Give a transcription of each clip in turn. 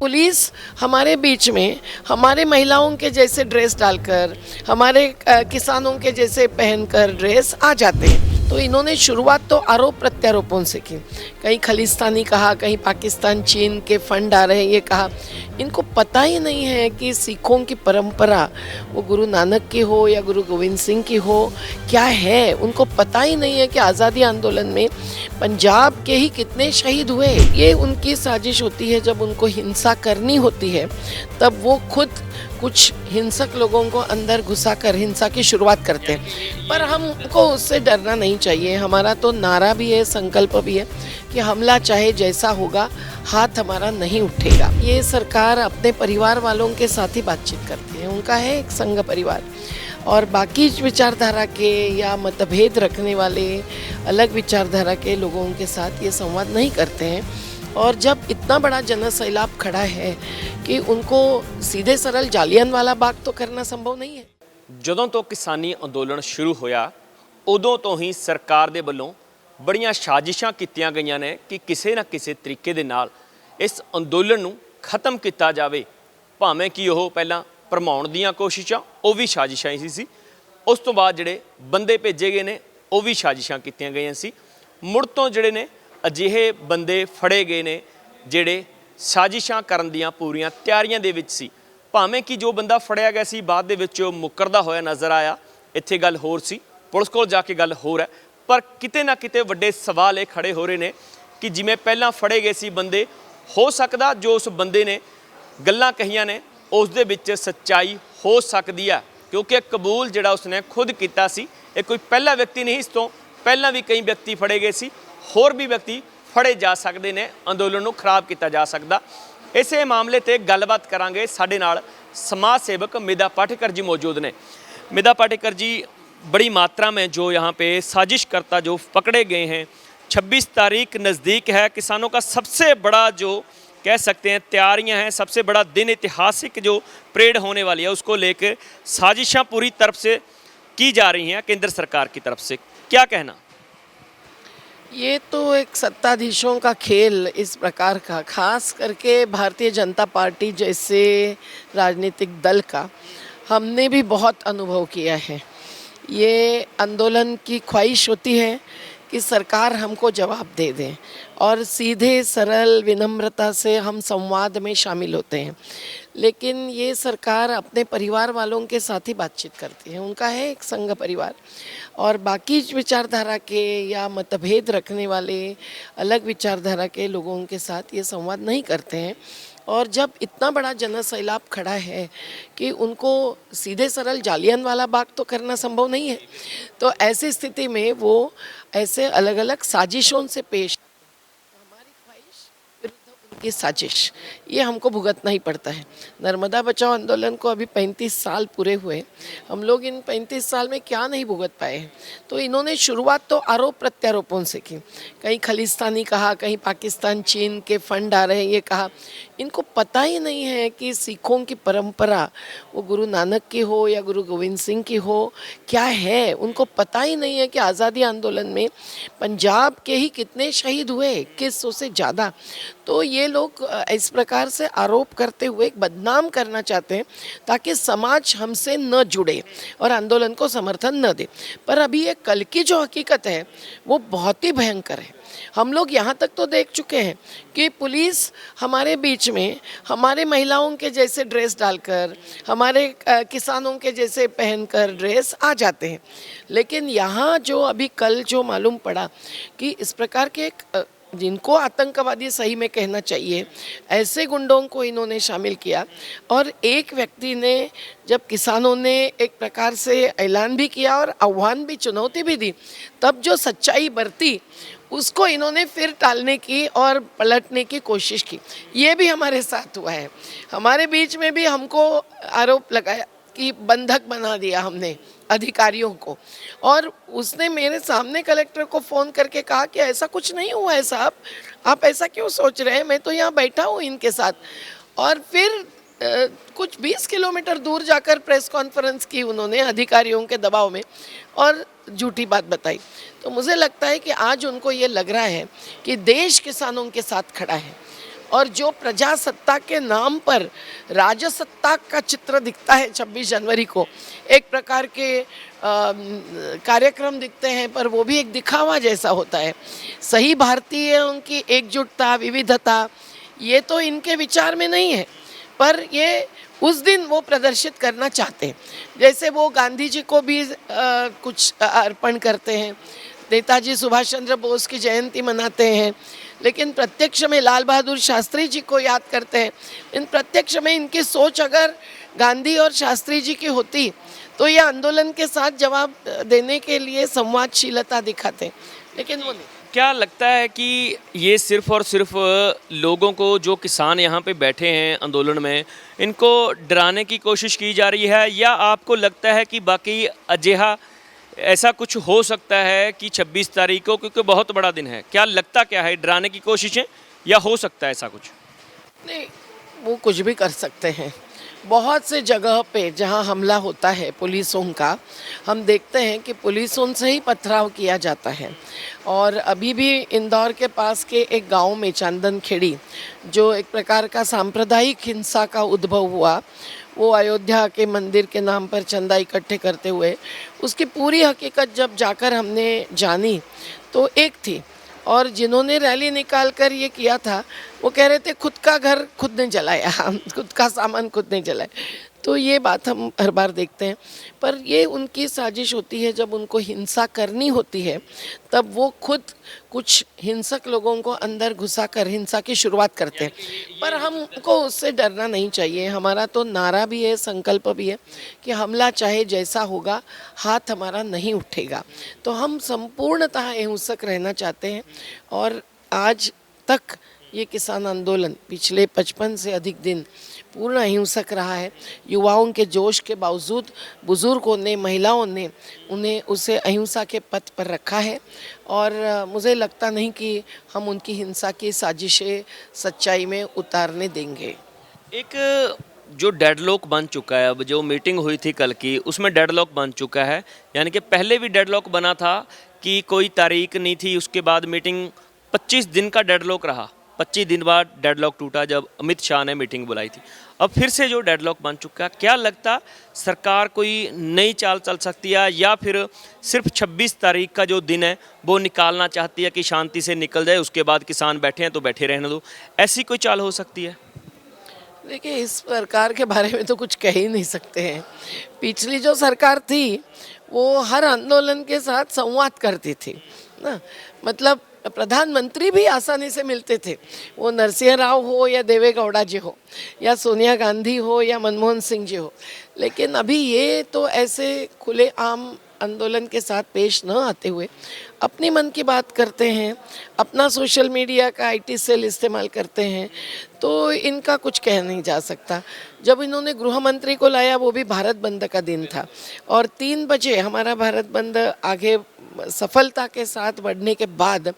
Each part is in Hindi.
पुलिस हमारे बीच में हमारे महिलाओं के जैसे ड्रेस डालकर, हमारे किसानों के जैसे पहनकर ड्रेस आ जाते हैं। तो इन्होंने शुरुआत तो आरोप प्रत्यारोपों से की। कहीं खालिस्तानी कहा, कहीं पाकिस्तान चीन के फंड आ रहे हैं ये कहा। इनको पता ही नहीं है कि सिखों की परंपरा वो गुरु नानक की हो या गुरु गोविंद सिंह की हो, क्या है उनको पता ही नहीं है कि आज़ादी आंदोलन में पंजाब के ही कितने शहीद हुए। ये उनकी साजिश होती है। जब उनको हिंसा करनी होती है तब वो खुद कुछ हिंसक लोगों को अंदर घुसाकर हिंसा की शुरुआत करते हैं। पर हमको उससे डरना नहीं चाहिए। हमारा तो नारा भी है, संकल्प भी है कि हमला चाहे जैसा होगा, हाथ हमारा नहीं उठेगा। ये सरकार अपने परिवार वालों के साथ ही बातचीत करती है। उनका है एक संघ परिवार, और बाकी विचारधारा के या मतभेद रखने वाले अलग विचारधारा के लोगों के साथ ये संवाद नहीं करते हैं। और जब इतना बड़ा जनसैलाब खड़ा है कि उनको सीधे सरल जालियनवाला बाग तो करना संभव नहीं है। ਜਦੋਂ ਤੋਂ ਕਿਸਾਨੀ ਅੰਦੋਲਨ ਸ਼ੁਰੂ ਹੋਇਆ ਉਦੋਂ ਤੋਂ ਹੀ ਸਰਕਾਰ ਦੇ ਵੱਲੋਂ ਬੜੀਆਂ ਸਾਜ਼ਿਸ਼ਾਂ ਕੀਤੀਆਂ ਗਈਆਂ ਨੇ ਕਿ ਕਿਸੇ ਨਾ ਕਿਸੇ ਤਰੀਕੇ ਦੇ ਨਾਲ ਇਸ ਅੰਦੋਲਨ ਨੂੰ ਖਤਮ ਕੀਤਾ ਜਾਵੇ। ਭਾਵੇਂ ਕਿ ਉਹ ਪਹਿਲਾਂ ਭਰਮਾਉਣ ਦੀਆਂ ਕੋਸ਼ਿਸ਼ਾਂ ਉਹ ਵੀ ਸਾਜ਼ਿਸ਼ਾਂ ਹੀ ਸੀ। ਉਸ ਤੋਂ ਬਾਅਦ ਜਿਹੜੇ ਬੰਦੇ ਭੇਜੇ ਗਏ ਨੇ ਉਹ ਵੀ ਸਾਜ਼ਿਸ਼ਾਂ ਕੀਤੀਆਂ ਗਈਆਂ ਸੀ। ਮੁੜ ਤੋਂ ਜਿਹੜੇ ਨੇ ਅਜਿਹੇ ਬੰਦੇ ਫੜੇ ਗਏ ਨੇ ਜਿਹੜੇ ਸਾਜ਼ਿਸ਼ਾਂ ਕਰਨ ਦੀਆਂ ਪੂਰੀਆਂ ਤਿਆਰੀਆਂ ਦੇ ਵਿੱਚ ਸੀ। ਭਾਵੇਂ ਕਿ ਜੋ ਬੰਦਾ ਫੜਿਆ ਗਿਆ ਸੀ ਬਾਅਦ ਦੇ ਵਿੱਚ ਮੁੱਕਰਦਾ ਹੋਇਆ ਨਜ਼ਰ ਆਇਆ। ਇੱਥੇ ਗੱਲ ਹੋਰ ਸੀ, ਪੁਲਿਸ ਕੋਲ ਜਾ ਕੇ ਗੱਲ ਹੋਰ ਹੈ। ਪਰ ਕਿਤੇ ਨਾ ਕਿਤੇ ਵੱਡੇ ਸਵਾਲ ਇਹ ਖੜੇ ਹੋ ਰਹੇ ਨੇ ਕਿ ਜਿਵੇਂ ਪਹਿਲਾਂ ਫੜੇ ਗਏ ਸੀ ਬੰਦੇ, ਹੋ ਸਕਦਾ ਜੋ ਉਸ ਬੰਦੇ ਨੇ ਗੱਲਾਂ ਕਹੀਆਂ ਨੇ ਉਸ ਦੇ ਵਿੱਚ ਸੱਚਾਈ ਹੋ ਸਕਦੀ ਹੈ, ਕਿਉਂਕਿ ਕਬੂਲ ਜਿਹੜਾ ਉਸਨੇ ਖੁਦ ਕੀਤਾ ਸੀ। ਇਹ ਕੋਈ ਪਹਿਲਾ ਵਿਅਕਤੀ ਨਹੀਂ, ਇਸ ਤੋਂ ਪਹਿਲਾਂ ਵੀ ਕਈ ਵਿਅਕਤੀ ਫੜੇ ਗਏ ਸੀ, ਹੋਰ ਵੀ ਵਿਅਕਤੀ ਫੜੇ ਜਾ ਸਕਦੇ ਨੇ, ਅੰਦੋਲਨ ਨੂੰ ਖਰਾਬ ਕੀਤਾ ਜਾ ਸਕਦਾ। ਇਸੇ ਮਾਮਲੇ ਤੇ ਗੱਲਬਾਤ ਕਰਾਂਗੇ। ਸਾਡੇ ਨਾਲ समाज सेवक मिदा पाटेकर जी मौजूद ने। मिदा पाटेकर जी, बड़ी मात्रा में जो यहाँ पे साजिशकर्ता जो पकड़े गए हैं, 26 तारीख नज़दीक है, किसानों का सबसे बड़ा जो कह सकते हैं तैयारियां हैं, सबसे बड़ा दिन ऐतिहासिक जो परेड होने वाली है उसको लेकर साजिशां पूरी तरफ से की जा रही हैं केंद्र सरकार की तरफ से, क्या कहना? ये तो एक सत्ताधीशों का खेल इस प्रकार का, खास करके भारतीय जनता पार्टी जैसे राजनीतिक दल का हमने भी बहुत अनुभव किया है। ये आंदोलन की ख्वाहिश होती है कि सरकार हमको जवाब दे दें और सीधे सरल विनम्रता से हम संवाद में शामिल होते हैं। लेकिन ये सरकार अपने परिवार वालों के साथ ही बातचीत करती है। उनका है एक संघ परिवार, और बाकी विचारधारा के या मतभेद रखने वाले अलग विचारधारा के लोगों के साथ ये संवाद नहीं करते हैं। और जब इतना बड़ा जनसैलाब खड़ा है कि उनको सीधे सरल जालियनवाला बाग तो करना संभव नहीं है, तो ऐसी स्थिति में वो ऐसे अलग अलग साजिशों से पेश, हमारी ख्वाहिश विरुद्ध उनकी साजिश, ये हमको भुगतना ही पड़ता है। नर्मदा बचाओ आंदोलन को अभी 35 साल पूरे हुए, हम लोग इन 35 साल में क्या नहीं भुगत पाए हैं। तो इन्होंने शुरुआत तो आरोप प्रत्यारोपों से की। कहीं खालिस्तानी कहा, कहीं पाकिस्तान चीन के फंड आ रहे हैं ये कहा। इनको पता ही नहीं है कि सिखों की परंपरा वो गुरु नानक की हो या गुरु गोविंद सिंह की हो, क्या है उनको पता ही नहीं है कि आज़ादी आंदोलन में पंजाब के ही कितने शहीद हुए, 2100 से ज़्यादा। तो ये लोग इस प्रकार से आरोप करते हुए बदनाम करना चाहते हैं ताकि समाज हमसे न जुड़े और आंदोलन को समर्थन न दे। पर अभी ये कल की जो हकीकत है वो बहुत ही भयंकर है। हम लोग यहाँ तक तो देख चुके हैं कि पुलिस हमारे बीच में हमारे महिलाओं के जैसे ड्रेस डालकर, हमारे किसानों के जैसे पहनकर ड्रेस आ जाते हैं। लेकिन यहाँ जो अभी कल जो मालूम पड़ा कि इस प्रकार के जिनको आतंकवादी सही में कहना चाहिए, ऐसे गुंडों को इन्होंने शामिल किया। और एक व्यक्ति ने, जब किसानों ने एक प्रकार से ऐलान भी किया और आह्वान भी, चुनौती भी दी, तब जो सच्चाई बरती उसको इन्होंने फिर टालने की और पलटने की कोशिश की। ये भी हमारे साथ हुआ है। हमारे बीच में भी हमको आरोप लगाया कि बंधक बना दिया हमने अधिकारियों को, और उसने मेरे सामने कलेक्टर को फ़ोन करके कहा कि ऐसा कुछ नहीं हुआ है साहब, आप ऐसा क्यों सोच रहे हैं, मैं तो यहाँ बैठा हूँ इनके साथ। और फिर कुछ 20 किलोमीटर दूर जाकर प्रेस कॉन्फ्रेंस की उन्होंने अधिकारियों के दबाव में और झूठी बात बताई। तो मुझे लगता है कि आज उनको ये लग रहा है कि देश किसानों के साथ खड़ा है। और जो प्रजासत्ता के नाम पर राजसत्ता का चित्र दिखता है 26 जनवरी को, एक प्रकार के कार्यक्रम दिखते हैं, पर वो भी एक दिखावा जैसा होता है। सही भारतीय उनकी एकजुटता, विविधता, ये तो इनके विचार में नहीं है, पर ये उस दिन वो प्रदर्शित करना चाहते हैं। जैसे वो गांधी जी को भी कुछ अर्पण करते हैं, नेताजी सुभाष चंद्र बोस की जयंती मनाते हैं, लेकिन प्रत्यक्ष में लाल बहादुर शास्त्री जी को याद करते हैं। इन प्रत्यक्ष में इनकी सोच अगर गांधी और शास्त्री जी की होती तो ये आंदोलन के साथ जवाब देने के लिए संवादशीलता दिखाते, लेकिन वो नहीं। क्या लगता है कि ये सिर्फ और सिर्फ लोगों को, जो किसान यहाँ पे बैठे हैं आंदोलन में, इनको डराने की कोशिश की जा रही है, या आपको लगता है कि बाकी अजिहा ऐसा कुछ हो सकता है कि 26 तारीख को, क्योंकि बहुत बड़ा दिन है, क्या लगता क्या है, डराने की कोशिशें या हो सकता है ऐसा कुछ? नहीं, वो कुछ भी कर सकते हैं। बहुत से जगह पे जहाँ हमला होता है पुलिसों का, हम देखते हैं कि पुलिसों से ही पथराव किया जाता है। और अभी भी इंदौर के पास के एक गांव में चांदन खेड़ी, जो एक प्रकार का सांप्रदायिक हिंसा का उद्भव हुआ, वो अयोध्या के मंदिर के नाम पर चंदा इकट्ठे करते हुए, उसकी पूरी हकीकत जब जाकर हमने जानी तो एक थी, और जिन्होंने रैली निकाल कर ये किया था वो कह रहे थे खुद का घर खुद ने जलाया, खुद का सामान खुद ने जलाया। तो ये बात हम हर बार देखते हैं, पर ये उनकी साजिश होती है। जब उनको हिंसा करनी होती है तब वो खुद कुछ हिंसक लोगों को अंदर घुसा कर हिंसा की शुरुआत करते हैं, पर हमको उससे डरना नहीं चाहिए। हमारा तो नारा भी है, संकल्प भी है कि हमला चाहे जैसा होगा, हाथ हमारा नहीं उठेगा। तो हम संपूर्णतः अहिंसक रहना चाहते हैं, और आज तक ये किसान आंदोलन पिछले 55 से अधिक दिन पूर्ण अहिंसक रहा है। युवाओं के जोश के बावजूद बुज़ुर्गों ने, महिलाओं ने उन्हें उसे अहिंसा के पथ पर रखा है, और मुझे लगता नहीं कि हम उनकी हिंसा की साजिशें सच्चाई में उतारने देंगे। एक जो डेडलॉक बन चुका है, अब जो मीटिंग हुई थी कल की, उसमें डेडलॉक बन चुका है, यानी कि पहले भी डेडलॉक बना था कि कोई तारीख नहीं थी, उसके बाद मीटिंग 25 दिन का डेडलॉक रहा, 25 दिन बाद डेडलॉक टूटा जब अमित शाह ने मीटिंग बुलाई थी। अब फिर से जो डेडलॉक बन चुका है, क्या लगता सरकार कोई नई चाल चल सकती है, या फिर सिर्फ 26 तारीख का जो दिन है वो निकालना चाहती है कि शांति से निकल जाए, उसके बाद किसान बैठे हैं तो बैठे रहने दो, ऐसी कोई चाल हो सकती है? देखिए, इस सरकार के बारे में तो कुछ कह ही नहीं सकते हैं। पिछली जो सरकार थी वो हर आंदोलन के साथ संवाद करती थी ना, मतलब प्रधानमंत्री भी आसानी से मिलते थे, वो नरसिंह राव हो या देवे गौड़ा जी हो या सोनिया गांधी हो या मनमोहन सिंह जी हो। लेकिन अभी ये तो ऐसे खुले आम आंदोलन के साथ पेश न आते हुए अपनी मन की बात करते हैं, अपना सोशल मीडिया का आईटी सेल इस्तेमाल करते हैं, तो इनका कुछ कह नहीं जा सकता। जब इन्होंने गृह मंत्री को लाया वो भी भारत बंद का दिन था, और 3 बजे हमारा भारत बंद आगे सफलता के साथ बढ़ने के बाद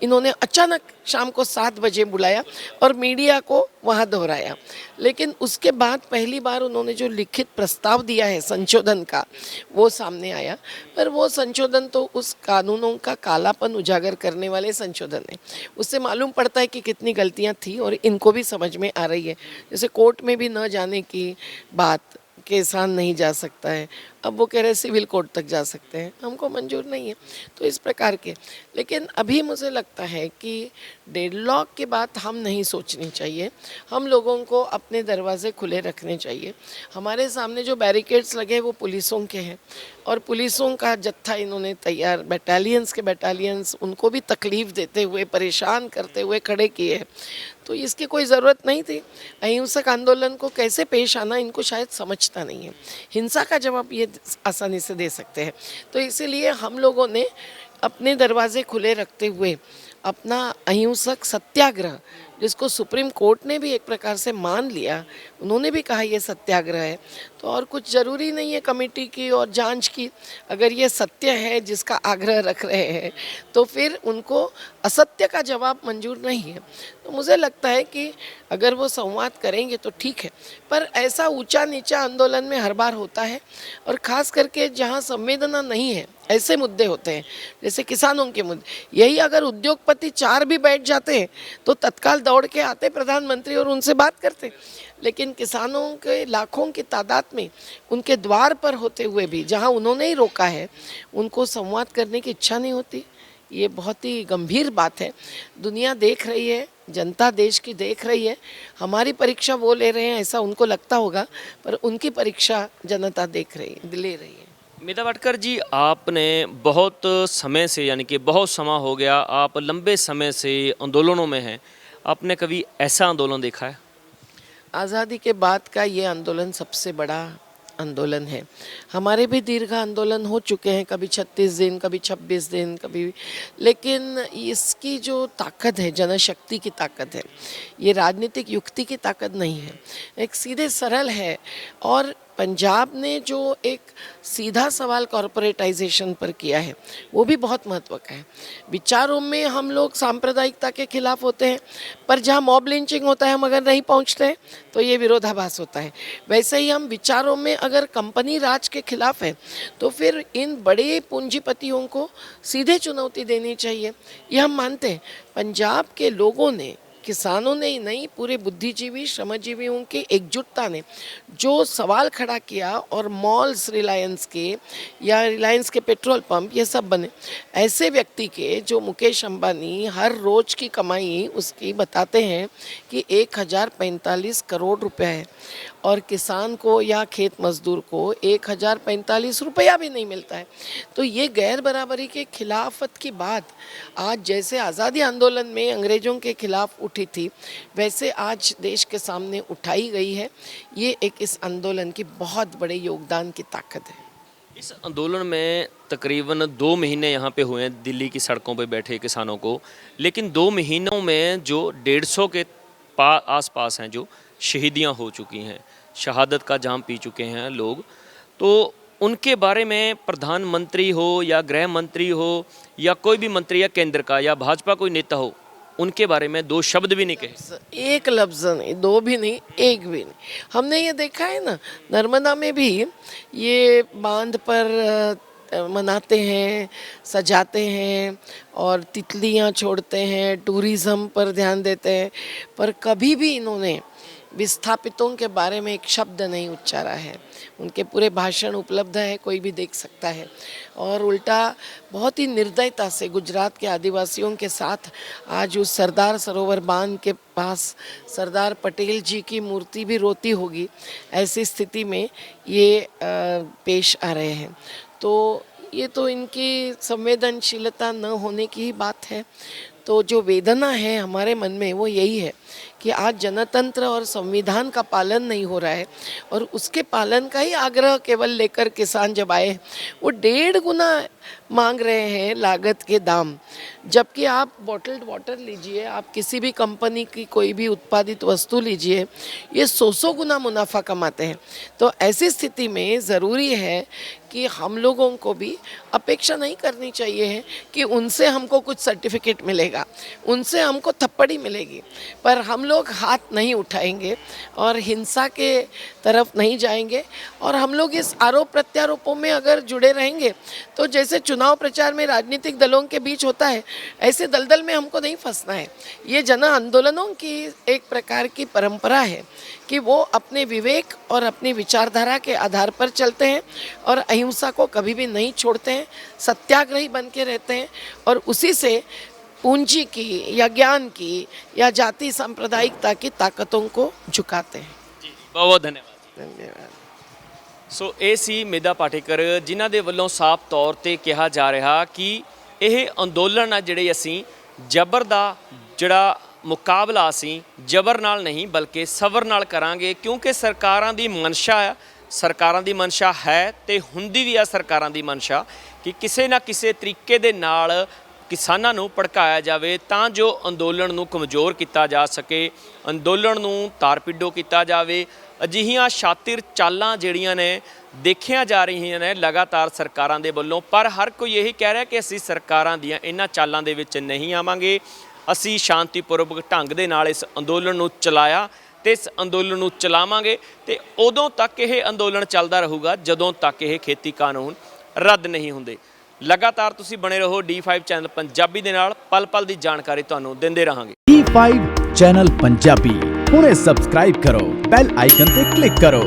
इन्होंने अचानक शाम को 7 बजे बुलाया और मीडिया को वहाँ दोहराया। लेकिन उसके बाद पहली बार उन्होंने जो लिखित प्रस्ताव दिया है संशोधन का, वो सामने आया, पर वो संशोधन तो उस कानूनों का कालापन उजागर करने वाले संशोधन है। उससे मालूम पड़ता है कि कितनी गलतियाँ थी और इनको भी समझ में आ रही है। जैसे कोर्ट में भी न जाने की बात, किसान नहीं जा सकता है, अब वो कह रहे सिविल कोर्ट तक जा सकते हैं, हमको मंजूर नहीं है। तो इस प्रकार के, लेकिन अभी मुझे लगता है कि डेडलॉक की बात हम नहीं सोचनी चाहिए, हम लोगों को अपने दरवाजे खुले रखने चाहिए। हमारे सामने जो बैरिकेड्स लगे वो पुलिसों के हैं, और पुलिसों का जत्था इन्होंने तैयार, बटालियंस के बटालियंस, उनको भी तकलीफ़ देते हुए, परेशान करते हुए खड़े किए हैं। तो इसकी कोई ज़रूरत नहीं थी। अहिंसक आंदोलन को कैसे पेश आना इनको शायद समझता नहीं है, हिंसा का जवाब ये आसानी से दे सकते हैं। तो इसीलिए हम लोगों ने अपने दरवाजे खुले रखते हुए अपना अहिंसक सत्याग्रह, जिसको सुप्रीम कोर्ट ने भी एक प्रकार से मान लिया, उन्होंने भी कहा ये सत्याग्रह है, तो और कुछ ज़रूरी नहीं है कमेटी की और जांच की। अगर ये सत्य है जिसका आग्रह रख रहे हैं तो फिर उनको असत्य का जवाब मंजूर नहीं है। तो मुझे लगता है कि अगर वो संवाद करेंगे तो ठीक है, पर ऐसा ऊंचा नीचा आंदोलन में हर बार होता है, और ख़ास करके जहाँ संवेदना नहीं है ऐसे मुद्दे होते हैं जैसे किसानों के मुद्दे। यही अगर उद्योगपति 4 भी बैठ जाते हैं तो तत्काल दौड़ के आते प्रधानमंत्री और उनसे बात करते। लेकिन किसानों के लाखों की तादाद में उनके द्वार पर होते हुए भी जहां उन्होंने ही रोका है, उनको संवाद करने की इच्छा नहीं होती। ये बहुत ही गंभीर बात है। दुनिया देख रही है, जनता देश की देख रही है। हमारी परीक्षा वो ले रहे हैं ऐसा उनको लगता होगा, पर उनकी परीक्षा जनता देख रही है, ले रही है। मेधा पाटकर जी, आपने बहुत समय से, यानी कि बहुत समय हो गया, आप लंबे समय से आंदोलनों में हैं। आपने कभी ऐसा आंदोलन देखा है? आज़ादी के बाद का ये आंदोलन सबसे बड़ा आंदोलन है। हमारे भी दीर्घ आंदोलन हो चुके हैं, कभी 36 दिन, कभी 26 दिन, कभी, लेकिन इसकी जो ताकत है, जनशक्ति की ताकत है, ये राजनीतिक युक्ति की ताकत नहीं है, एक सीधे सरल है। और पंजाब ने जो एक सीधा सवाल कॉरपोरेटाइजेशन पर किया है वो भी बहुत महत्व का है। विचारों में हम लोग सांप्रदायिकता के खिलाफ होते हैं, पर जहाँ मॉब लिंचिंग होता है हम अगर नहीं पहुँचते हैं तो ये विरोधाभास होता है। वैसे ही हम विचारों में अगर कंपनी राज के खिलाफ है तो फिर इन बड़े पूंजीपतियों को सीधे चुनौती देनी चाहिए, ये हम मानते हैं। पंजाब के लोगों ने, किसानों ने ही नहीं, पूरे बुद्धिजीवी श्रमजीवियों की एकजुटता ने जो सवाल खड़ा किया, और मॉल्स रिलायंस के या रिलायंस के पेट्रोल पंप ये सब बने, ऐसे व्यक्ति के जो मुकेश अंबानी हर रोज़ की कमाई उसकी बताते हैं कि 1045 करोड़ रुपए है, और किसान को या खेत मजदूर को 1045 रुपया भी नहीं मिलता है। तो ये गैर बराबरी के खिलाफत की बात आज जैसे आज़ादी आंदोलन में अंग्रेज़ों के खिलाफ उठी थी, वैसे आज देश के सामने उठाई गई है। ये एक इस आंदोलन की बहुत बड़े योगदान की ताकत है। इस आंदोलन में तकरीबन 2 महीने यहाँ पे हुए हैं दिल्ली की सड़कों पे बैठे किसानों को, लेकिन 2 महीनों में जो 150 के आसपास हैं जो शहीदियाँ हो चुकी हैं, शहादत का जाम पी चुके हैं लोग, तो उनके बारे में प्रधानमंत्री हो या गृह मंत्री हो या कोई भी मंत्री या केंद्र का या भाजपा कोई नेता हो, उनके बारे में 2 शब्द भी नहीं कहे। एक लफ्ज़ नहीं, 2 भी नहीं, एक भी नहीं। हमने ये देखा है ना, नर्मदा में भी ये बांध पर मनाते हैं, सजाते हैं और तितलियां छोड़ते हैं, टूरिज़्म पर ध्यान देते हैं, पर कभी भी इन्होंने विस्थापितों के बारे में एक शब्द नहीं उच्चारा है। उनके पूरे भाषण उपलब्ध है, कोई भी देख सकता है। और उल्टा बहुत ही निर्दयता से गुजरात के आदिवासियों के साथ आज उस सरदार सरोवर बांध के पास सरदार पटेल जी की मूर्ति भी रोती होगी, ऐसी स्थिति में ये पेश आ रहे हैं। तो ये तो इनकी संवेदनशीलता न होने की ही बात है। तो जो वेदना है हमारे मन में वो यही है कि आज जनतंत्र और संविधान का पालन नहीं हो रहा है, और उसके पालन का ही आग्रह केवल लेकर किसान जब आए, वो 1.5 गुना मांग रहे हैं लागत के दाम। जबकि आप बॉटल्ड वाटर लीजिए, आप किसी भी कंपनी की कोई भी उत्पादित वस्तु लीजिए, ये 100 गुना मुनाफा कमाते हैं। तो ऐसी स्थिति में ज़रूरी है कि हम लोगों को भी अपेक्षा नहीं करनी चाहिए है कि उनसे हमको कुछ सर्टिफिकेट मिलेगा, उनसे हमको थप्पड़ी मिलेगी, पर हम लोग हाथ नहीं उठाएंगे और हिंसा के तरफ नहीं जाएंगे। और हम लोग इस आरोप प्रत्यारोपों में अगर जुड़े रहेंगे तो जैसे चुनाव प्रचार में राजनीतिक दलों के बीच होता है, ऐसे दलदल में हमको नहीं फंसना है। ये जन आंदोलनों की एक प्रकार की परंपरा है कि वो अपने विवेक और अपनी विचारधारा के आधार पर चलते हैं और अहिंसा को कभी भी नहीं छोड़ते हैं, सत्याग्रही बन के रहते हैं, और उसी से पूंजी की या ज्ञान की या जाति सांप्रदायिकता की ताकतों को झुकाते हैं। जी, बहुत धन्यवाद। धन्यवाद। ਸੋ ਇਹ ਸੀ ਮੇਧਾ ਪਾਟੇਕਰ, ਜਿਨ੍ਹਾਂ ਦੇ ਵੱਲੋਂ ਸਾਫ਼ ਤੌਰ ਤੇ ਕਿਹਾ ਜਾ ਰਿਹਾ ਕਿ ਇਹ ਅੰਦੋਲਨ ਆ ਜਿਹੜੇ ਅਸੀਂ ਜ਼ਬਰ ਦਾ ਜਿਹੜਾ ਮੁਕਾਬਲਾ ਅਸੀਂ ਜ਼ਬਰ ਨਾਲ ਨਹੀਂ ਬਲਕਿ ਸਬਰ ਨਾਲ ਕਰਾਂਗੇ, ਕਿਉਂਕਿ ਸਰਕਾਰਾਂ ਦੀ ਮਨਸ਼ਾ ਆ, ਸਰਕਾਰਾਂ ਦੀ ਮਨਸ਼ਾ ਹੈ ਤੇ ਹੁੰਦੀ ਵੀ ਆ ਸਰਕਾਰਾਂ ਦੀ ਮਨਸ਼ਾ ਕਿ ਕਿਸੇ ਨਾ ਕਿਸੇ ਤਰੀਕੇ ਦੇ ਨਾਲ ਕਿਸਾਨਾਂ ਨੂੰ ਭੜਕਾਇਆ ਜਾਵੇ ਤਾਂ ਜੋ ਅੰਦੋਲਨ ਨੂੰ ਕਮਜ਼ੋਰ ਕੀਤਾ ਜਾ ਸਕੇ, ਅੰਦੋਲਨ ਨੂੰ ਤਾਰਪਿੱਡੋ ਕੀਤਾ ਜਾਵੇ। ਅਜਿਹੀਆਂ ਸ਼ਾਤਿਰ ਚਾਲਾਂ ਜਿਹੜੀਆਂ ਨੇ ਦੇਖੀਆਂ ਜਾ ਰਹੀਆਂ ਨੇ ਲਗਾਤਾਰ ਸਰਕਾਰਾਂ ਦੇ ਵੱਲੋਂ, ਪਰ ਹਰ ਕੋਈ ਇਹੀ ਕਹਿ ਰਿਹਾ ਕਿ ਅਸੀਂ ਸਰਕਾਰਾਂ ਦੀਆਂ ਇਹਨਾਂ ਚਾਲਾਂ ਦੇ ਵਿੱਚ ਨਹੀਂ ਆਵਾਂਗੇ। ਅਸੀਂ ਸ਼ਾਂਤੀਪੂਰਵਕ ਢੰਗ ਦੇ ਨਾਲ ਇਸ ਅੰਦੋਲਨ ਨੂੰ ਚਲਾਇਆ ਤੇ ਇਸ ਅੰਦੋਲਨ ਨੂੰ ਚਲਾਵਾਂਗੇ ਤੇ ਉਦੋਂ ਤੱਕ ਇਹ ਅੰਦੋਲਨ ਚੱਲਦਾ ਰਹੂਗਾ ਜਦੋਂ ਤੱਕ ਇਹ ਖੇਤੀ ਕਾਨੂੰਨ ਰੱਦ ਨਹੀਂ ਹੁੰਦੇ। ਲਗਾਤਾਰ ਤੁਸੀਂ ਬਣੇ ਰਹੋ D5 ਚੈਨਲ ਪੰਜਾਬੀ ਦੇ ਨਾਲ, ਪਲ ਪਲ ਦੀ ਜਾਣਕਾਰੀ ਤੁਹਾਨੂੰ ਦਿੰਦੇ ਰਹਾਂਗੇ। D5 ਚੈਨਲ ਪੰਜਾਬੀ ਹੁਣੇ ਸਬਸਕ੍ਰਾਈਬ ਕਰੋ, ਬੈਲ ਆਈਕਨ ਤੇ ਕਲਿੱਕ ਕਰੋ।